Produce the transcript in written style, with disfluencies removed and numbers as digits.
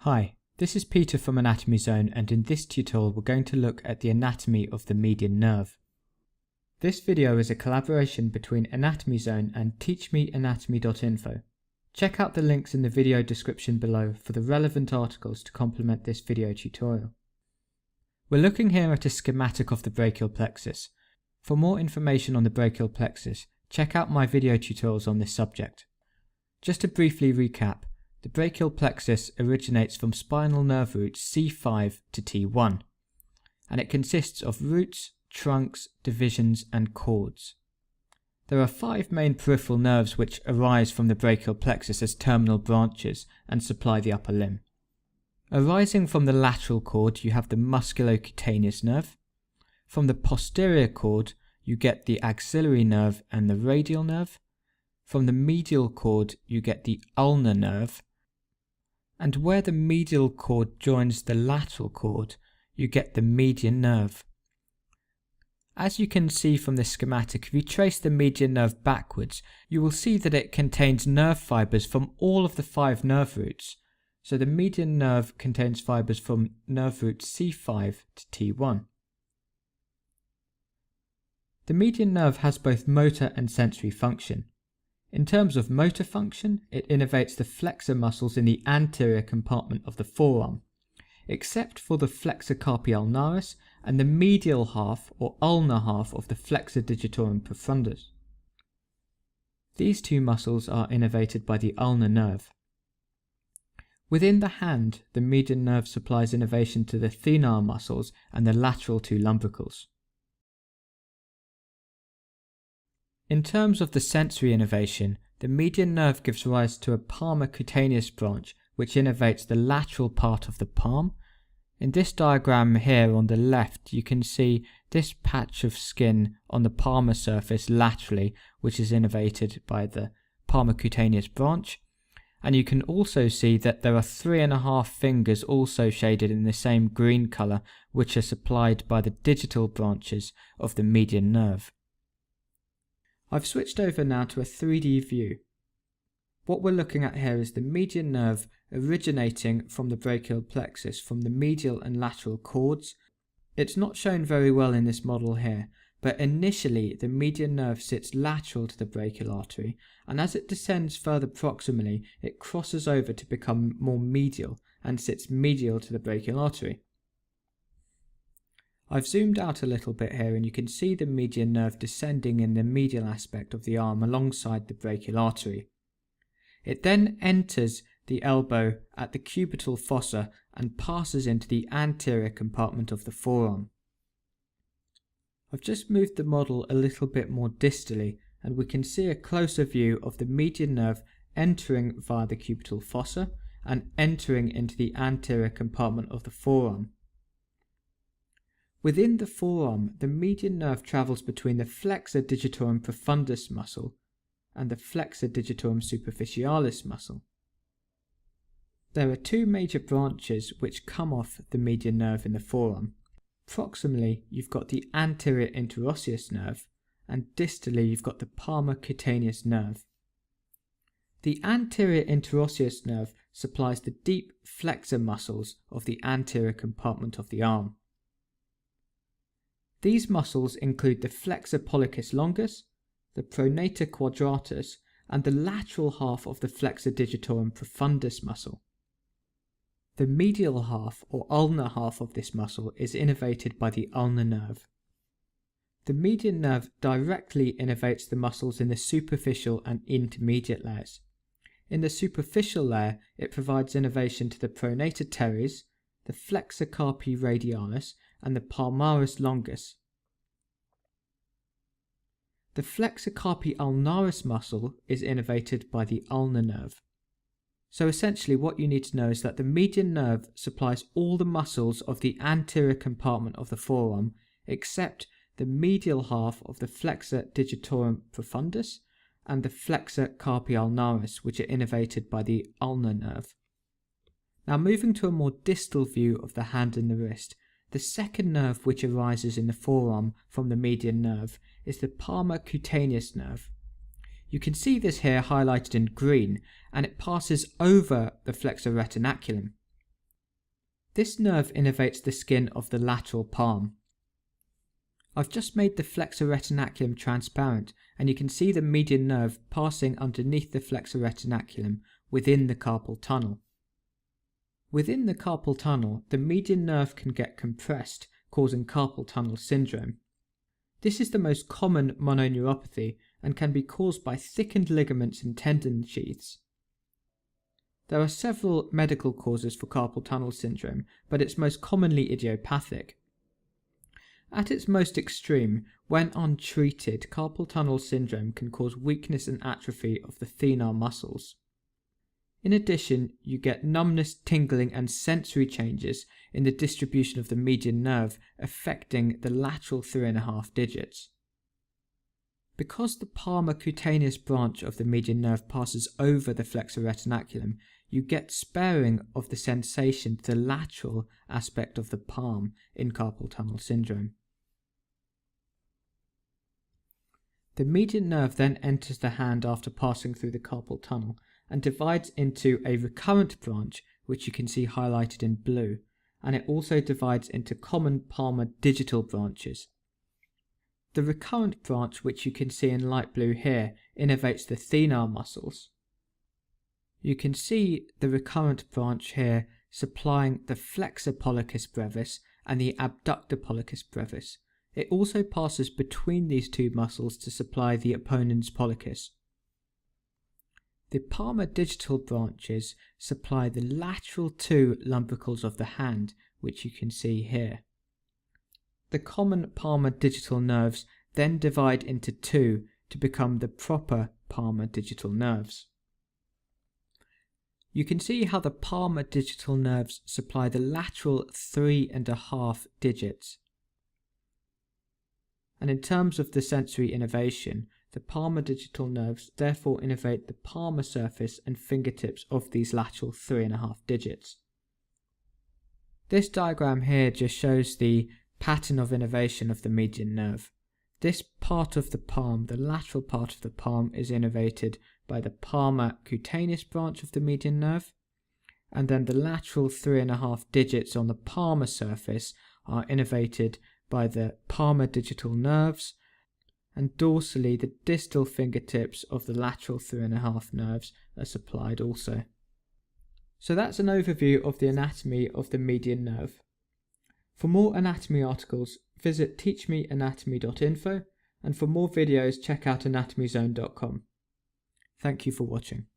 Hi, this is Peter from Anatomy Zone, and in this tutorial we're going to look at the anatomy of the median nerve. This video is a collaboration between Anatomy Zone and teachmeanatomy.info. Check out the links in the video description below for the relevant articles to complement this video tutorial. We're looking here at a schematic of the brachial plexus. For more information on the brachial plexus, check out my video tutorials on this subject. Just to briefly recap, the brachial plexus originates from spinal nerve roots C5 to T1, and it consists of roots, trunks, divisions, and cords. There are 5 main peripheral nerves which arise from the brachial plexus as terminal branches and supply the upper limb. Arising from the lateral cord, you have the musculocutaneous nerve. From the posterior cord, you get the axillary nerve and the radial nerve. From the medial cord, you get the ulnar nerve. And where the medial cord joins the lateral cord, you get the median nerve. As you can see from this schematic, if you trace the median nerve backwards, you will see that it contains nerve fibers from all of the 5 nerve roots. So the median nerve contains fibers from nerve roots C5 to T1. The median nerve has both motor and sensory function. In terms of motor function, it innervates the flexor muscles in the anterior compartment of the forearm, except for the flexor carpi ulnaris and the medial half or ulnar half of the flexor digitorum profundus. These 2 muscles are innervated by the ulnar nerve. Within the hand, the median nerve supplies innervation to the thenar muscles and the lateral 2 lumbricals. In terms of the sensory innervation, the median nerve gives rise to a palmar cutaneous branch which innervates the lateral part of the palm. In this diagram here on the left, you can see this patch of skin on the palmar surface laterally, which is innervated by the palmar cutaneous branch. And you can also see that there are 3.5 fingers also shaded in the same green colour, which are supplied by the digital branches of the median nerve. I've switched over now to a 3D view. What we're looking at here is the median nerve originating from the brachial plexus from the medial and lateral cords. It's not shown very well in this model here, but initially the median nerve sits lateral to the brachial artery, and as it descends further proximally, it crosses over to become more medial and sits medial to the brachial artery. I've zoomed out a little bit here and you can see the median nerve descending in the medial aspect of the arm alongside the brachial artery. It then enters the elbow at the cubital fossa and passes into the anterior compartment of the forearm. I've just moved the model a little bit more distally and we can see a closer view of the median nerve entering via the cubital fossa and entering into the anterior compartment of the forearm. Within the forearm, the median nerve travels between the flexor digitorum profundus muscle and the flexor digitorum superficialis muscle. There are 2 major branches which come off the median nerve in the forearm. Proximally, you've got the anterior interosseous nerve, and distally you've got the palmar cutaneous nerve. The anterior interosseous nerve supplies the deep flexor muscles of the anterior compartment of the arm. These muscles include the flexor pollicis longus, the pronator quadratus, and the lateral half of the flexor digitorum profundus muscle. The medial half or ulnar half of this muscle is innervated by the ulnar nerve. The median nerve directly innervates the muscles in the superficial and intermediate layers. In the superficial layer, it provides innervation to the pronator teres, the flexor carpi radialis, and the palmaris longus. The flexor carpi ulnaris muscle is innervated by the ulnar nerve. So essentially what you need to know is that the median nerve supplies all the muscles of the anterior compartment of the forearm except the medial half of the flexor digitorum profundus and the flexor carpi ulnaris, which are innervated by the ulnar nerve. Now moving to a more distal view of the hand and the wrist, the second nerve which arises in the forearm from the median nerve is the palmar cutaneous nerve. You can see this here highlighted in green, and it passes over the flexor retinaculum. This nerve innervates the skin of the lateral palm. I've just made the flexor retinaculum transparent, and you can see the median nerve passing underneath the flexor retinaculum within the carpal tunnel. Within the carpal tunnel, the median nerve can get compressed, causing carpal tunnel syndrome. This is the most common mononeuropathy and can be caused by thickened ligaments and tendon sheaths. There are several medical causes for carpal tunnel syndrome, but it's most commonly idiopathic. At its most extreme, when untreated, carpal tunnel syndrome can cause weakness and atrophy of the thenar muscles. In addition, you get numbness, tingling, and sensory changes in the distribution of the median nerve, affecting the lateral 3.5 digits. Because the palmar cutaneous branch of the median nerve passes over the flexor retinaculum, you get sparing of the sensation to the lateral aspect of the palm in carpal tunnel syndrome. The median nerve then enters the hand after passing through the carpal tunnel and divides into a recurrent branch, which you can see highlighted in blue, and it also divides into common palmar digital branches. The recurrent branch, which you can see in light blue here, innervates the thenar muscles. You can see the recurrent branch here supplying the flexor pollicis brevis and the abductor pollicis brevis. It also passes between these two muscles to supply the opponens pollicis. The palmar digital branches supply the lateral 2 lumbricals of the hand, which you can see here. The common palmar digital nerves then divide into 2 to become the proper palmar digital nerves. You can see how the palmar digital nerves supply the lateral 3.5 digits. And in terms of the sensory innervation, the palmar digital nerves therefore innervate the palmar surface and fingertips of these lateral 3.5 digits. This diagram here just shows the pattern of innervation of the median nerve. This part of the palm, the lateral part of the palm, is innervated by the palmar cutaneous branch of the median nerve, and then the lateral 3.5 digits on the palmar surface are innervated by the palmar digital nerves, and dorsally the distal fingertips of the lateral 3.5 nerves are supplied also. So that's an overview of the anatomy of the median nerve. For more anatomy articles, visit teachmeanatomy.info, and for more videos check out anatomyzone.com. Thank you for watching.